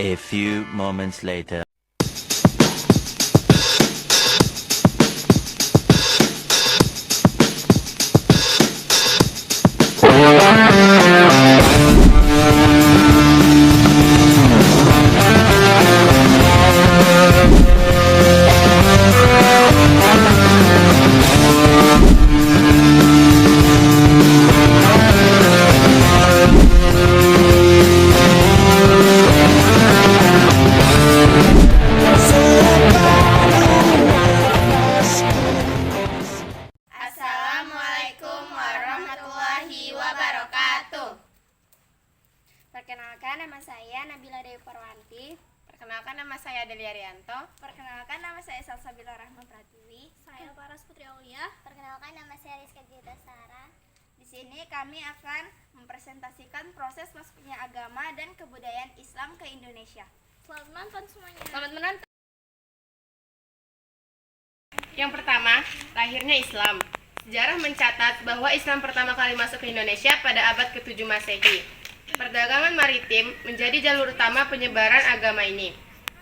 A few moments later. Assalamualaikum warahmatullahi wabarakatuh. Perkenalkan, nama saya Nabila Dewi Parwanti. Perkenalkan, nama saya Delia Rianto. Perkenalkan, nama saya Salsabila Rahma Pratiwi. Saya Paras Putri Aulia. Perkenalkan, nama saya Rizka Gita Sara. Di sini kami akan mempresentasikan proses masuknya agama dan kebudayaan Islam ke Indonesia. Selamat menonton semuanya. Selamat menonton. Yang pertama, lahirnya Islam. Sejarah mencatat bahwa Islam pertama kali masuk ke Indonesia pada abad ke-7 Masehi. Perdagangan maritim menjadi jalur utama penyebaran agama ini.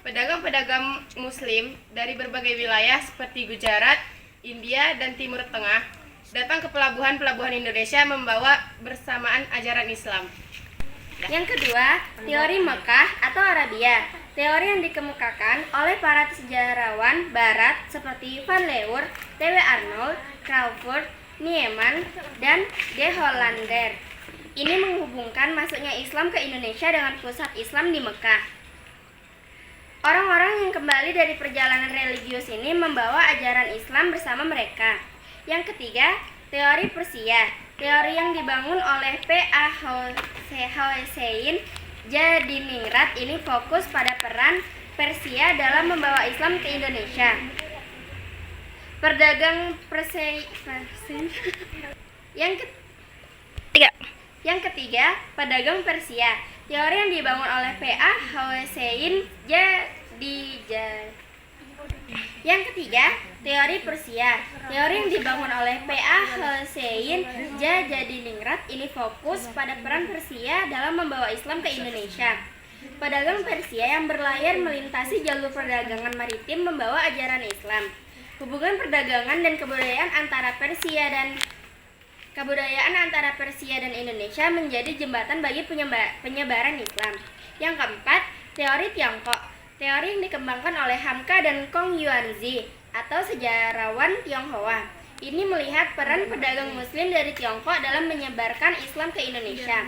Pedagang-pedagang Muslim dari berbagai wilayah seperti Gujarat, India, dan Timur Tengah datang ke pelabuhan-pelabuhan Indonesia membawa bersamaan ajaran Islam. Yang kedua, teori Mekah atau Arabia. Teori yang dikemukakan oleh para sejarawan barat seperti Van Leeuwen, T.W. Arnold, Crawford, Nieman, dan De Hollander. Ini menghubungkan masuknya Islam ke Indonesia dengan pusat Islam di Mekah. Orang-orang yang kembali dari perjalanan religius ini membawa ajaran Islam bersama mereka. Yang ketiga, teori Persia. Teori yang dibangun oleh P.A. Hossein Jadiningrat ini fokus pada peran Persia dalam membawa Islam ke Indonesia. Pedagang Yang ketiga, pedagang Persia. Teori yang dibangun oleh P.A. Hossein Yang ketiga, teori Persia. Teori yang dibangun oleh P.A. Hossein Jadiningrat ini fokus pada peran Persia dalam membawa Islam ke Indonesia. Pedagang Persia yang berlayar melintasi jalur perdagangan maritim membawa ajaran Islam. Hubungan perdagangan dan kebudayaan antara Persia dan Indonesia menjadi jembatan bagi penyebaran Islam. Yang keempat, teori Tiongkok. Teori yang dikembangkan oleh Hamka dan Kong Yuanzi atau sejarawan Tionghoa. Ini melihat peran pedagang Muslim dari Tiongkok dalam menyebarkan Islam ke Indonesia.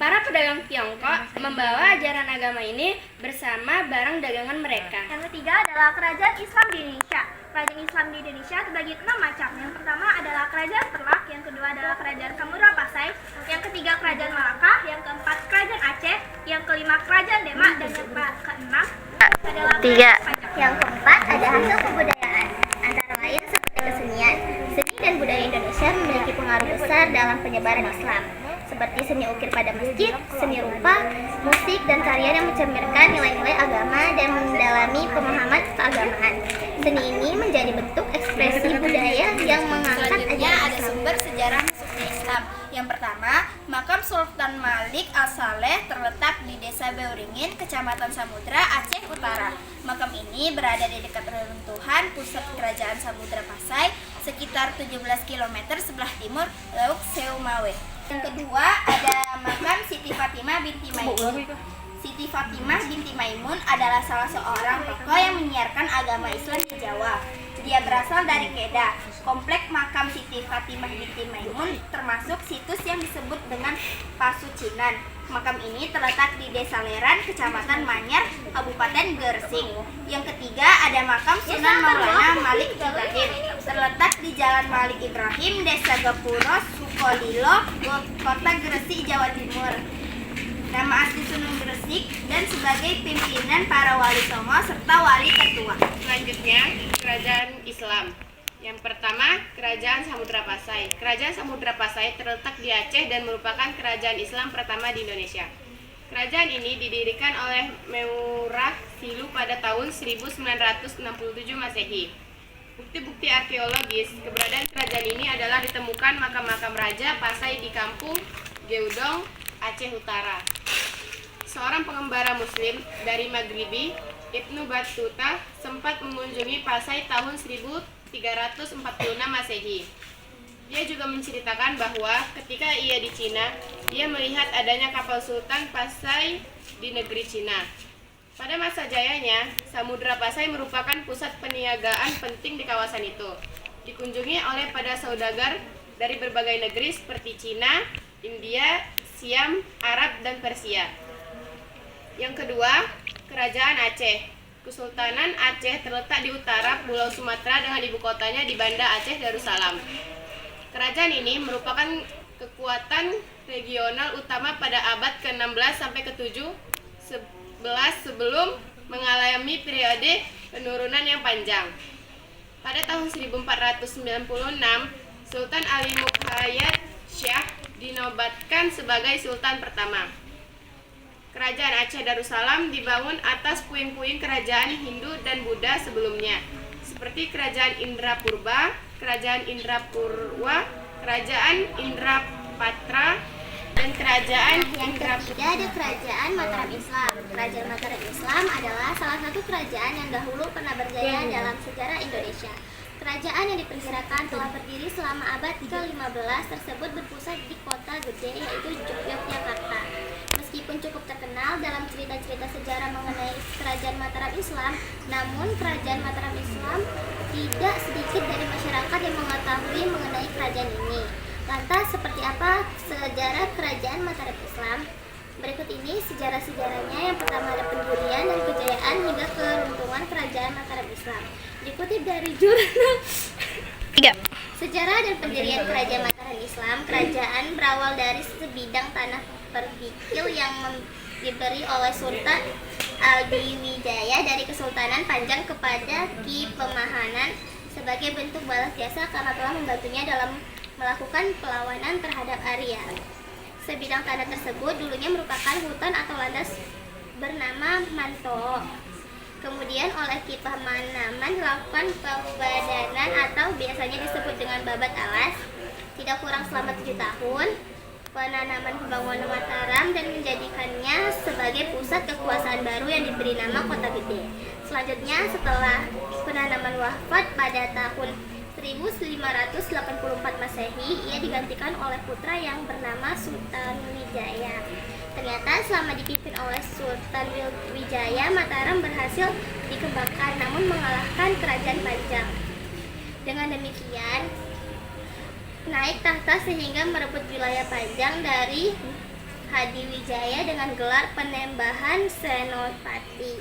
Para pedagang Tiongkok membawa ajaran agama ini bersama barang dagangan mereka. Yang ketiga adalah kerajaan Islam di Indonesia. Kerajaan Islam di Indonesia terbagi 6 macam. Yang pertama adalah kerajaan Terlak, yang kedua adalah kerajaan Samudra Pasai, yang ketiga kerajaan Malaka, yang keempat kerajaan Aceh, yang kelima kerajaan Demak, dan yang keenam adalah kerajaan Pajak. Yang keempat ada hasil kebudayaan, antara lain seperti kesenian. Seni dan budaya Indonesia memiliki pengaruh besar dalam penyebaran Islam, seperti seni ukir pada masjid, seni rupa, musik, dan karya yang mencerminkan nilai-nilai agama dan mendalami pemahaman keagamaan. Seni ini menjadi bentuk ekspresi budaya yang mengangkat ajaran Ada sumber sejarah masuknya Islam. Yang pertama, makam Sultan Malik Al-Saleh terletak di Desa Beuringin, Kecamatan Samudra, Aceh Utara. Makam ini berada di dekat reruntuhan pusat kerajaan Samudra Pasai, sekitar 17 km sebelah timur Laut Seumawe. Yang kedua, ada makam Siti Fatimah binti Maimun. Siti Fatimah binti Maimun adalah salah seorang tokoh yang menyiarkan agama Islam di Jawa. Dia berasal dari Kedah. Komplek makam Siti Fatimah binti Maimun termasuk situs yang disebut dengan Pasucinan. Makam ini terletak di Desa Leran, Kecamatan Manyar, Kabupaten Gersik. Yang ketiga ada makam Sunan Maulana Malik Ibrahim. Terletak di Jalan Malik Ibrahim, Desa Gapuro, Sukolilo, Kota Gresik, Jawa Timur. Nama asli Sunan Gresik dan sebagai pimpinan para wali songo serta wali ketua. Selanjutnya, kerajaan Islam. Yang pertama, kerajaan Samudra Pasai. Kerajaan Samudra Pasai terletak di Aceh dan merupakan kerajaan Islam pertama di Indonesia. Kerajaan ini didirikan oleh Meurah Silu pada tahun 1967 Masehi. Bukti-bukti arkeologis keberadaan kerajaan ini adalah ditemukan makam-makam raja Pasai di kampung Geudong, Aceh Utara. seorang pengembara Muslim dari Maghribi, Ibnu Battuta, sempat mengunjungi Pasai tahun 1346 Masehi. Dia juga menceritakan bahwa ketika ia di Cina, ia melihat adanya kapal Sultan Pasai di negeri Cina. Pada masa jayanya, Samudra Pasai merupakan pusat perniagaan penting di kawasan itu. Dikunjungi oleh para saudagar dari berbagai negeri seperti Cina, India, Siam, Arab, dan Persia. Yang kedua, Kerajaan Aceh. Kesultanan Aceh terletak di utara Pulau Sumatera dengan ibu kotanya di Banda Aceh Darussalam. Kerajaan ini merupakan kekuatan regional utama pada abad ke-16 sampai ke-7 sebelum mengalami periode penurunan yang panjang. Pada tahun 1496, Sultan Ali Muqayyad Shah dinobatkan sebagai sultan pertama. Kerajaan Aceh Darussalam dibangun atas puing-puing kerajaan Hindu dan Buddha sebelumnya, seperti Kerajaan Indrapurba, Kerajaan Indrapurwa, Kerajaan Indrapatra, dan Kerajaan Ketiga ada Kerajaan Mataram Islam. Kerajaan Mataram Islam adalah salah satu kerajaan yang dahulu pernah berjaya dalam sejarah Indonesia. Kerajaan yang diperkirakan telah berdiri selama abad ke-15 tersebut berpusat di kota gede yaitu Yogyakarta. Meskipun cukup terkenal dalam cerita-cerita sejarah mengenai Kerajaan Mataram Islam, namun Kerajaan Mataram Islam tidak sedikit dari masyarakat yang mengetahui mengenai kerajaan ini. Lantas, seperti apa sejarah Kerajaan Mataram Islam? Berikut ini sejarah-sejarahnya. Yang pertama ada pendirian dan kejayaan hingga keruntuhan Kerajaan Mataram Islam. Dikutip dari jurnal Sejarah dan pendirian Kerajaan Mataram Islam. Kerajaan berawal dari sebidang tanah pervikil yang diberi oleh Sultan Aldiwijaya dari Kesultanan Panjang kepada Ki Pemahanan sebagai bentuk balas jasa karena telah membantunya dalam melakukan perlawanan terhadap Arya. Sebidang tanah tersebut dulunya merupakan hutan atau landas bernama Manto. Kemudian oleh Ki Pamanaman dilakukan pembadanan atau biasanya disebut dengan babat alas. Tidak kurang selama 7 tahun, penanaman pembangunan Mataram dan menjadikannya sebagai pusat kekuasaan baru yang diberi nama Kota Gede. Selanjutnya setelah penanaman wafat pada tahun 1584 Masehi, ia digantikan oleh putra yang bernama Sultan Wijaya. Ternyata selama dipimpin oleh Sultan Wijaya, Mataram berhasil dikembangkan namun mengalahkan Kerajaan Panjang. Dengan demikian, naik tahta sehingga merebut wilayah Panjang dari Hadiwijaya dengan gelar Penembahan Senopati.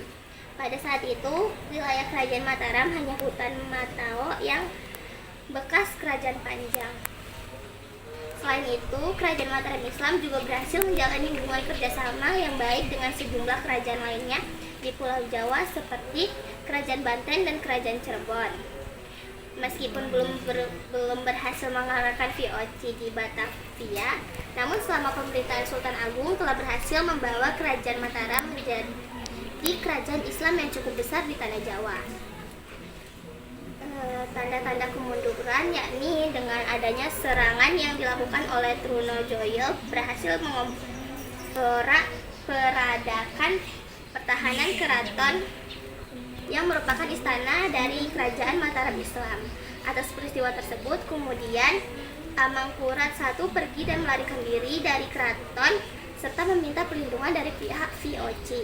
Pada saat itu, wilayah Kerajaan Mataram hanya hutan Matao yang bekas Kerajaan Panjang. Selain itu, Kerajaan Mataram Islam juga berhasil menjalani hubungan kerjasama yang baik dengan sejumlah kerajaan lainnya di Pulau Jawa seperti Kerajaan Banten dan Kerajaan Cirebon. Meskipun belum berhasil mengalahkan VOC di Batavia, namun selama pemerintahan Sultan Agung telah berhasil membawa Kerajaan Mataram menjadi kerajaan Islam yang cukup besar di tanah Jawa. Tanda-tanda kemunduran yakni dengan adanya serangan yang dilakukan oleh Trunojoyo berhasil mengorak peradakan pertahanan keraton yang merupakan istana dari Kerajaan Mataram Islam. Atas peristiwa tersebut, kemudian Amangkurat I pergi dan melarikan diri dari keraton serta meminta perlindungan dari pihak VOC.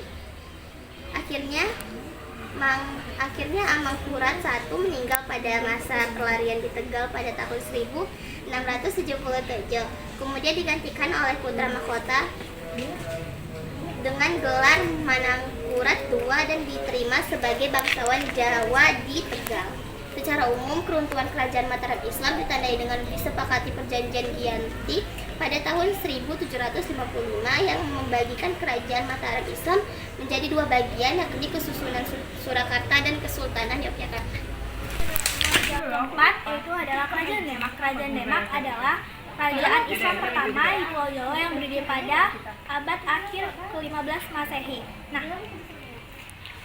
Akhirnya Amangkurat I meninggal pada masa pelarian di Tegal pada tahun 1677. Kemudian digantikan oleh putra mahkota dengan gelar Manangkurat II dan diterima sebagai bangsawan Jawa di Tegal. Secara umum, keruntuhan Kerajaan Mataram Islam ditandai dengan disepakati Perjanjian Giyanti pada tahun 1755 yang membagikan Kerajaan Mataram Islam menjadi 2 bagian, yakni Kesusunan Surakarta dan Kesultanan Yogyakarta. Yang keempat yaitu adalah Kerajaan Demak. Kerajaan Demak adalah kerajaan Islam pertama di Pulau Jawa yang berdiri pada abad akhir ke-15 Masehi. Nah,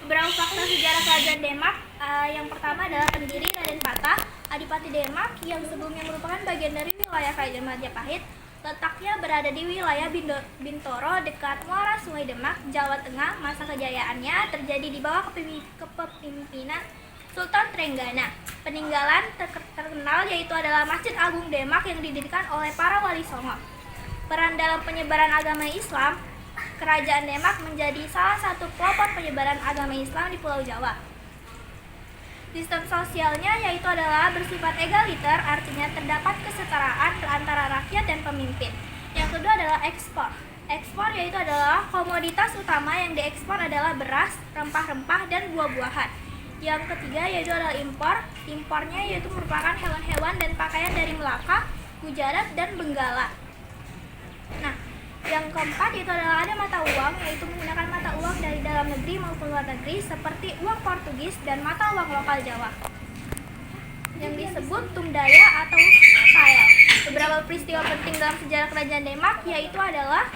beberapa fakta sejarah Kerajaan Demak. Yang pertama adalah pendiri Raden Patah, Adipati Demak yang sebelumnya merupakan bagian dari wilayah Kerajaan Majapahit. Letaknya berada di wilayah Bintoro dekat muara Sungai Demak, Jawa Tengah. Masa kejayaannya terjadi di bawah kepemimpinan Sultan Trenggana. Peninggalan terkenal yaitu adalah Masjid Agung Demak yang didirikan oleh para wali songo. Peran dalam penyebaran agama Islam, Kerajaan Demak menjadi salah satu pelopor penyebaran agama Islam di Pulau Jawa. Sistem sosialnya yaitu adalah bersifat egaliter, artinya terdapat kesetaraan antara rakyat dan pemimpin. Yang kedua adalah ekspor. Ekspor yaitu adalah komoditas utama yang diekspor adalah beras, rempah-rempah, dan buah-buahan. Yang ketiga yaitu adalah impor. Impornya yaitu merupakan hewan-hewan dan pakaian dari Melaka, Gujarat, dan Benggala. Nah, yang keempat itu adalah ada mata uang, yaitu menggunakan mata uang dari dalam negeri maupun luar negeri seperti uang Portugis dan mata uang lokal Jawa yang disebut tumdaya atau tael. Beberapa peristiwa penting dalam sejarah Kerajaan Demak yaitu adalah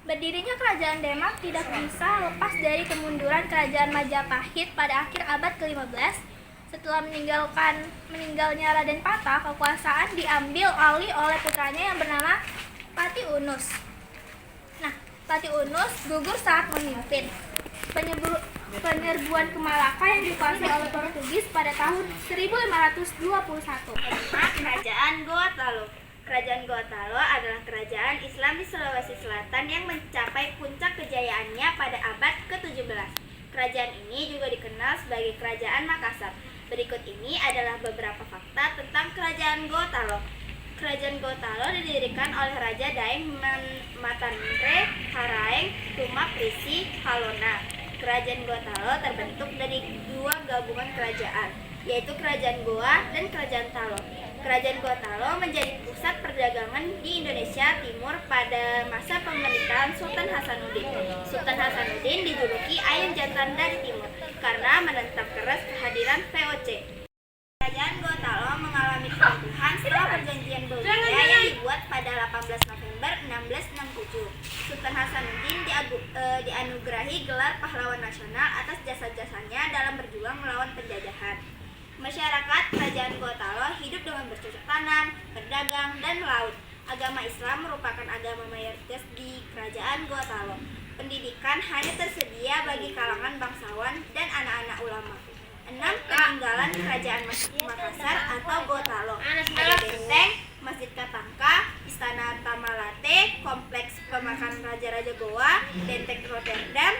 berdirinya Kerajaan Demak tidak bisa lepas dari kemunduran Kerajaan Majapahit pada akhir abad ke-15. Setelah meninggalnya Raden Patah, kekuasaan diambil alih oleh putranya yang bernama Pati Unus. Nah, Pati Unus gugur saat memimpin. Penyerbuan ke Malaka yang dikuasai oleh Portugis pada tahun 1521. Kerajaan Gotalo. Kerajaan Gotalo adalah kerajaan Islam di Sulawesi Selatan yang mencapai puncak kejayaannya pada abad ke-17. Kerajaan ini juga dikenal sebagai Kerajaan Makassar. Berikut ini adalah beberapa fakta tentang Kerajaan Gotalo. Kerajaan Gotalo didirikan oleh Raja Daeng Matanre Haraeng Tumak Risi Halona. Kerajaan Gotalo terbentuk dari dua gabungan kerajaan, yaitu Kerajaan Goa dan Kerajaan Talo. Kerajaan Gotalo menjadi pusat perdagangan di Indonesia Timur pada masa pemerintahan Sultan Hasanuddin. Sultan Hasanuddin dijuluki Ayam Jantan dari Timur karena menentang keras kehadiran VOC. Kerajaan Gotalo mengalami keruntuhan setelah perjanjian Bolivia yang dibuat pada 18 November 1667. Sultan Hasanuddin dianugerahi gelar pahlawan nasional atas jasa-jasanya dalam berjuang melawan penjajahan. Masyarakat Kerajaan Gotalo hidup dengan bercocok tanam, berdagang, dan melaut. Agama Islam merupakan agama mayoritas di Kerajaan Gotalo. Pendidikan hanya tersedia bagi kalangan bangsawan dan anak-anak ulama. 6. Peninggalan Kerajaan Makassar atau Gotalo. Ada benteng, Masjid Katangka, Istana Tamalate, Kompleks Pemakaman Raja-Raja Goa, Benteng Rotterdam,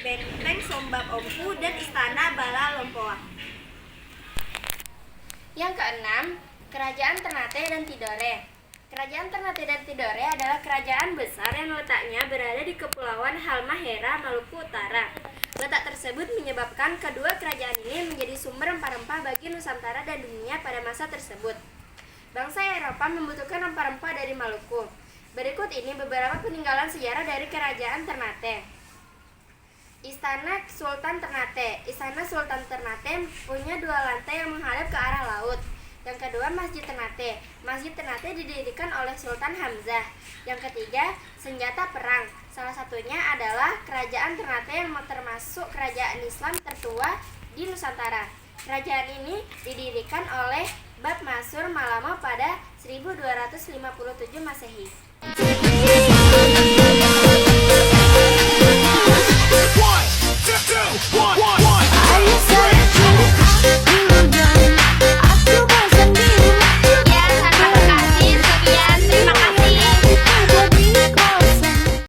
Benteng Sombak Ompu, dan Istana Bala Lompoa. Yang keenam, Kerajaan Ternate dan Tidore. Kerajaan Ternate dan Tidore adalah kerajaan besar yang letaknya berada di Kepulauan Halmahera, Maluku Utara. Letak tersebut menyebabkan kedua kerajaan ini menjadi sumber rempah-rempah bagi Nusantara dan dunia pada masa tersebut. Bangsa Eropa membutuhkan rempah-rempah dari Maluku. Berikut ini beberapa peninggalan sejarah dari Kerajaan Ternate. Istana Sultan Ternate. Istana Sultan Ternate punya dua lantai yang menghadap ke arah laut. Yang kedua, Masjid Ternate. Masjid Ternate didirikan oleh Sultan Hamzah. Yang ketiga, senjata perang. Salah satunya adalah Kerajaan Ternate yang termasuk kerajaan Islam tertua di Nusantara. Kerajaan ini didirikan oleh Bab Masur Malamo pada 1257 Masehi.